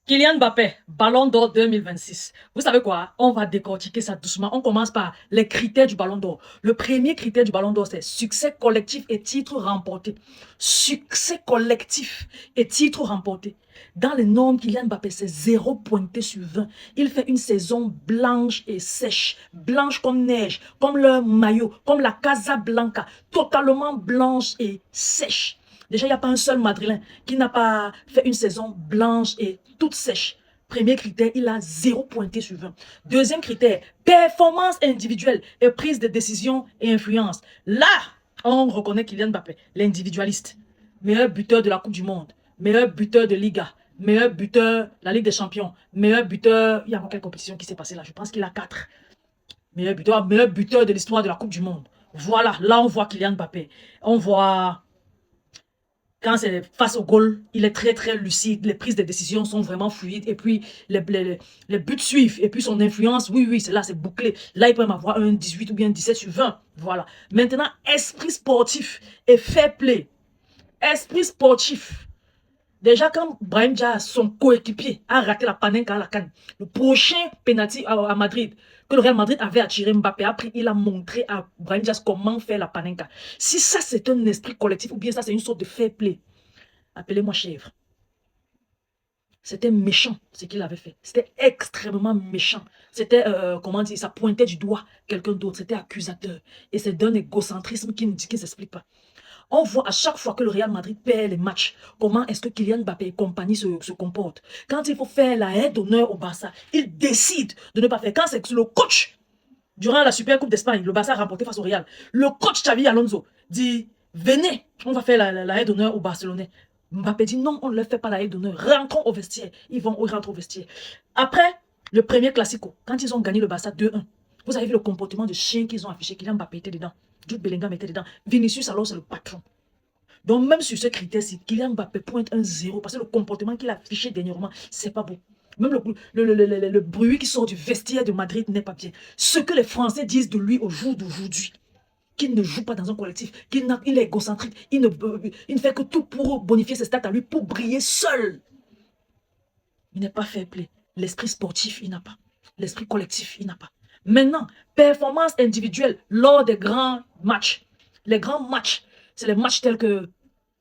Kylian Mbappé, Ballon d'Or 2026. Vous savez quoi? On va décortiquer ça doucement. On commence par les critères du Ballon d'Or. Le premier critère du Ballon d'Or, c'est succès collectif et titre remporté. Succès collectif et titre remporté. Dans les normes, Kylian Mbappé, c'est 0 pointé sur 20. Il fait une saison blanche et sèche. Blanche comme neige, comme le maillot, comme la Casablanca. Totalement blanche et sèche. Déjà, il n'y a pas un seul Madrilène qui n'a pas fait une saison blanche et toute sèche. Premier critère, il a 0 pointé sur 20. Deuxième critère, performance individuelle et prise de décision et influence. Là, on reconnaît Kylian Mbappé, l'individualiste. Meilleur buteur de la Coupe du Monde, meilleur buteur de Liga, meilleur buteur de la Ligue des Champions, meilleur buteur... Il y a quelle compétition qui s'est passée là? Je pense qu'il a 4. Meilleur buteur de l'histoire de la Coupe du Monde. Voilà, là on voit Kylian Mbappé. On voit... Quand c'est face au goal, il est très très lucide. Les prises de décision sont vraiment fluides. Et puis, les buts suivent. Et puis, son influence, oui, c'est là, c'est bouclé. Là, il peut même avoir un 18 ou bien 17 sur 20. Voilà. Maintenant, esprit sportif et fair play. Esprit sportif. Déjà, quand Brahim Diaz, son coéquipier, a raté la panenka à la canne, le prochain penalty à Madrid, que le Real Madrid avait attiré Mbappé, après, il a montré à Brahim Diaz comment faire la panenka. Si ça, c'est un esprit collectif, ou bien ça, c'est une sorte de fair play, appelez-moi chèvre. C'était méchant, ce qu'il avait fait. C'était extrêmement méchant. C'était, comment dire, ça pointait du doigt quelqu'un d'autre. C'était accusateur. Et c'est d'un égocentrisme qui ne s'explique pas. On voit à chaque fois que le Real Madrid perd les matchs, comment est-ce que Kylian Mbappé et compagnie se comportent. Quand il faut faire la aide d'honneur au Barça, il décide de ne pas faire. Quand c'est le coach, durant la Super Coupe d'Espagne, le Barça a remporté face au Real, le coach Xavi Alonso dit, venez, on va faire la aide d'honneur au Barcelonais. Mbappé dit, non, on ne leur fait pas la aide d'honneur. Rentrons au vestiaire. Ils rentrent au vestiaire. Après, le premier Classico, quand ils ont gagné le Barça 2-1, vous avez vu le comportement de chien qu'ils ont affiché. Kylian Mbappé était dedans. Jude Bellingham était dedans. Vinicius, alors, c'est le patron. Donc, même sur ce critère-ci, Kylian Mbappé pointe un 0 parce que le comportement qu'il a affiché dernièrement, c'est pas beau. Même le bruit qui sort du vestiaire de Madrid n'est pas bien. Ce que les Français disent de lui au jour d'aujourd'hui, qu'il ne joue pas dans un collectif, qu'il est égocentrique, il ne fait que tout pour bonifier ses stats à lui, pour briller seul. Il n'est pas fair play. L'esprit sportif, il n'a pas. L'esprit collectif, il n'a pas. Maintenant, performance individuelle lors des grands matchs. Les grands matchs, c'est les matchs tels que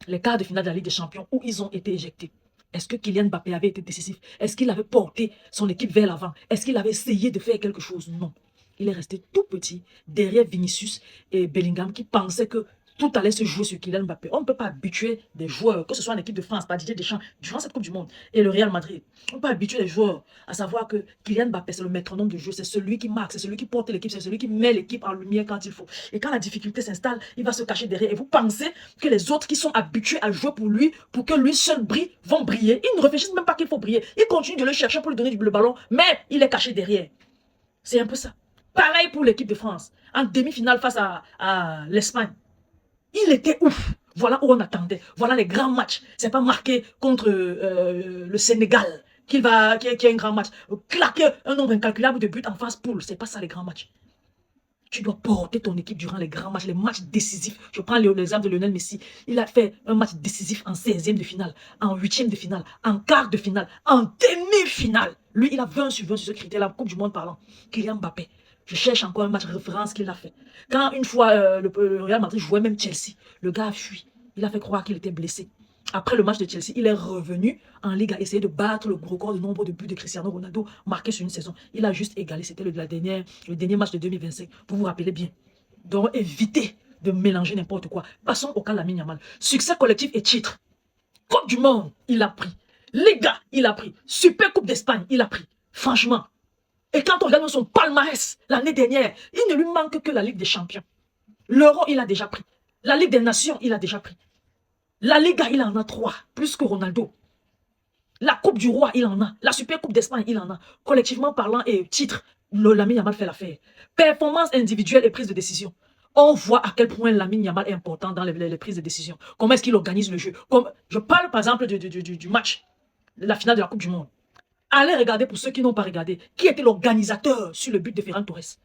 les quarts de finale de la Ligue des Champions où ils ont été éjectés. Est-ce que Kylian Mbappé avait été décisif? Est-ce qu'il avait porté son équipe vers l'avant? Est-ce qu'il avait essayé de faire quelque chose? Non. Il est resté tout petit derrière Vinicius et Bellingham qui pensaient que tout allait se jouer sur Kylian Mbappé. On ne peut pas habituer des joueurs, que ce soit en équipe de France, par Didier Deschamps, durant cette Coupe du Monde, et le Real Madrid. On peut habituer les joueurs à savoir que Kylian Mbappé, c'est le métronome de jeu, c'est celui qui marque, c'est celui qui porte l'équipe, c'est celui qui met l'équipe en lumière quand il faut. Et quand la difficulté s'installe, il va se cacher derrière. Et vous pensez que les autres qui sont habitués à jouer pour lui, pour que lui seul brille, vont briller. Ils ne réfléchissent même pas qu'il faut briller. Ils continuent de le chercher pour lui donner le ballon, mais il est caché derrière. C'est un peu ça. Pareil pour l'équipe de France. En demi-finale face à l'Espagne. Il était ouf. Voilà où on attendait. Voilà les grands matchs. C'est pas marqué contre le Sénégal qu'il y a un grand match. Claquer un nombre incalculable de buts en phase poule. C'est pas ça les grands matchs. Tu dois porter ton équipe durant les grands matchs, les matchs décisifs. Je prends l'exemple de Lionel Messi. Il a fait un match décisif en 16e de finale, en 8e de finale, en quart de finale, en demi-finale. Lui, il a 20 sur 20 sur ce critère, la Coupe du Monde parlant. Kylian Mbappé. Je cherche encore un match référence qu'il a fait. Quand une fois le Real Madrid jouait même Chelsea, le gars a fui. Il a fait croire qu'il était blessé. Après le match de Chelsea, il est revenu en Ligue à essayer de battre le record de nombre de buts de Cristiano Ronaldo marqués sur une saison. Il a juste égalé. C'était le dernier match de 2025. Vous vous rappelez bien. Donc évitez de mélanger n'importe quoi. Passons au cas de Lamine Yamal. Succès collectif et titre. Coupe du Monde, il a pris. Liga, il a pris. Super Coupe d'Espagne, il a pris. Franchement. Et quand on regarde son palmarès l'année dernière, il ne lui manque que la Ligue des Champions. L'Euro, il a déjà pris. La Ligue des Nations, il a déjà pris. La Liga, il en a 3, plus que Ronaldo. La Coupe du Roi, il en a. La Super Coupe d'Espagne, il en a. Collectivement parlant et titre, Lamine Yamal fait l'affaire. Performance individuelle et prise de décision. On voit à quel point Lamine Yamal est important dans les prises de décision. Comment est-ce qu'il organise le jeu. Je parle par exemple du match, la finale de la Coupe du Monde. Allez regarder pour ceux qui n'ont pas regardé. Qui était l'organisateur sur le but de Ferran Torres?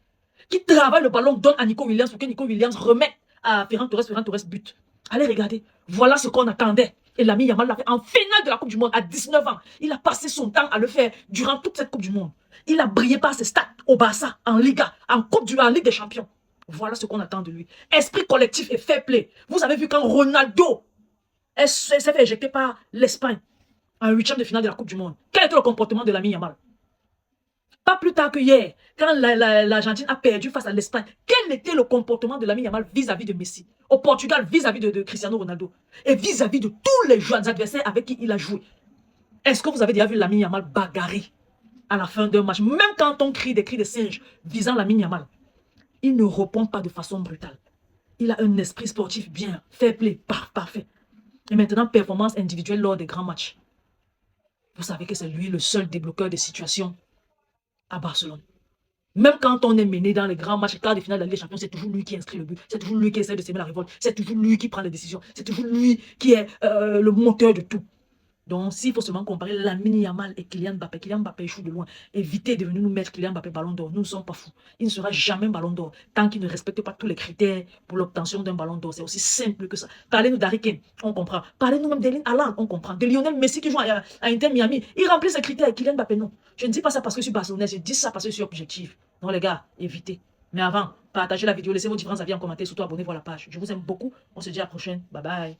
Qui travaille le ballon, donne à Nico Williams pour que Nico Williams remette à Ferran Torres but. Allez regarder. Voilà ce qu'on attendait. Et Lamine Yamal l'a fait en finale de la Coupe du Monde à 19 ans. Il a passé son temps à le faire durant toute cette Coupe du Monde. Il a brillé par ses stats au Barça, en Liga, en Ligue des Champions. Voilà ce qu'on attend de lui. Esprit collectif et fair play. Vous avez vu quand Ronaldo s'est fait éjecter par l'Espagne en 8e de finale de la Coupe du Monde. Quel était le comportement de Lamine Yamal? Pas plus tard que hier, quand l'Argentine a perdu face à l'Espagne, quel était le comportement de Lamine Yamal vis-à-vis de Messi? Au Portugal, vis-à-vis de Cristiano Ronaldo. Et vis-à-vis de tous les joueurs adversaires avec qui il a joué. Est-ce que vous avez déjà vu Lamine Yamal bagarrer à la fin d'un match? Même quand on crie des cris de singe visant Lamine Yamal, il ne répond pas de façon brutale. Il a un esprit sportif bien, fair play, parfait. Et maintenant, performance individuelle lors des grands matchs. Vous savez que c'est lui le seul débloqueur des situations à Barcelone. Même quand on est mené dans les grands matchs, quart de finale de la Ligue des Champions, c'est toujours lui qui inscrit le but. C'est toujours lui qui essaie de s'aimer la révolte. C'est toujours lui qui prend les décisions. C'est toujours lui qui est le moteur de tout. Donc, s'il faut seulement comparer Lamine Yamal et Kylian Mbappé échoue de loin. Évitez de venir nous mettre Kylian Mbappé ballon d'or. Nous ne sommes pas fous. Il ne sera jamais ballon d'or tant qu'il ne respecte pas tous les critères pour l'obtention d'un ballon d'or. C'est aussi simple que ça. Parlez-nous d'Harry Kane, on comprend. Parlez-nous même d'Erling Haaland, on comprend. De Lionel Messi qui joue à Inter Miami. Il remplit ses critères. Kylian Mbappé, non. Je ne dis pas ça parce que je suis barcelonaise. Je dis ça parce que je suis objectif. Non, les gars, évitez. Mais avant, partagez la vidéo, laissez vos différents avis en commentaire, surtout abonnez-vous à la page. Je vous aime beaucoup. On se dit à la prochaine. Bye bye.